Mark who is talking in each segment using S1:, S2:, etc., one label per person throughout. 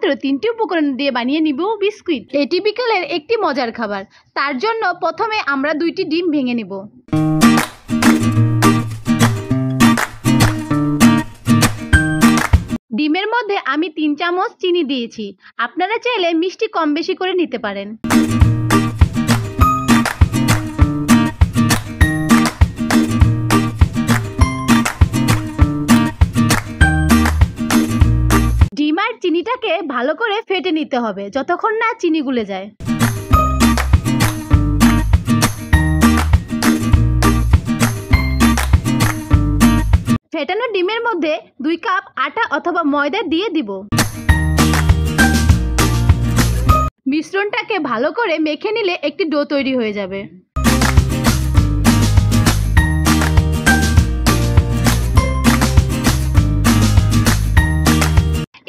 S1: মাত্র 3টি উপকরণ দিয়ে বানিয়ে নিব বিস্কুট। এটি বিকেলের একটি মজার খাবার। তার জন্য প্রথমে আমরা 2টি ডিম ভেঙে নিব। ডিমের মধ্যে আমি 3 চামচ চিনি দিয়েছি। আপনারা চাইলে মিষ্টি কম বেশি করে নিতে পারেন। ডিম আর চিনিটাকে ভালো করে ফেটে নিতে হবে যতক্ষণ না চিনি গুলে যায়। ফেটানো ডিমের মধ্যে 2 কাপ আটা অথবা ময়দা দিয়ে দিব। মিশ্রণটাকে ভালো করে মেখে নিলে একটি ডো তৈরি হয়ে যাবে।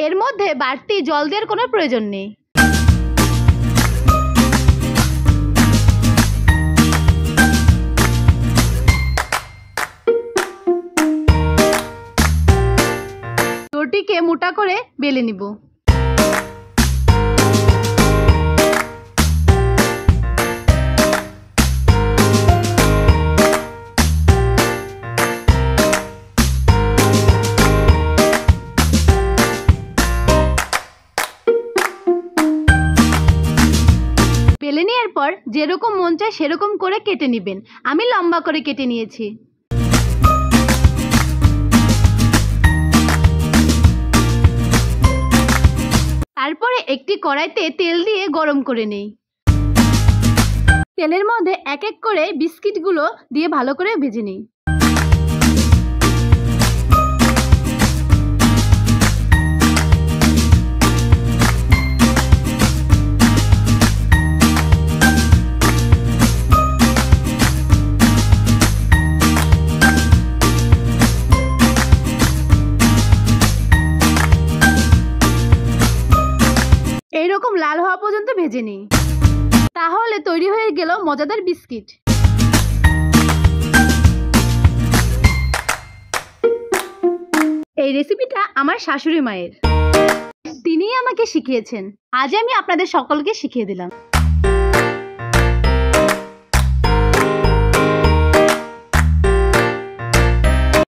S1: এর মধ্যে বাড়তি জল দেওয়ার কোনো প্রয়োজন নেই। ডোটিকে মোটা করে বেলে নিব। বেলে নেওয়ার পর যেরকম মন চায় সেরকম করে কেটে নেবেন। আমি লম্বা করে কেটে নিয়েছি। তারপরে একটি কড়াইতে তেল দিয়ে গরম করে নেই। তেলের মধ্যে এক এক করে বিস্কিটগুলো দিয়ে ভালো করে ভেজে নিই। এইরকম লাল হওয়া পর্যন্ত ভেজে নিই। তাহলে তৈরি হয়ে গেল মজাদার বিস্কিট। এই রেসিপিটা আমার শাশুড়ি মায়ের। তিনিই আমাকে শিখিয়েছেন। আজ আমি আপনাদের সকলকে শিখিয়ে দিলাম।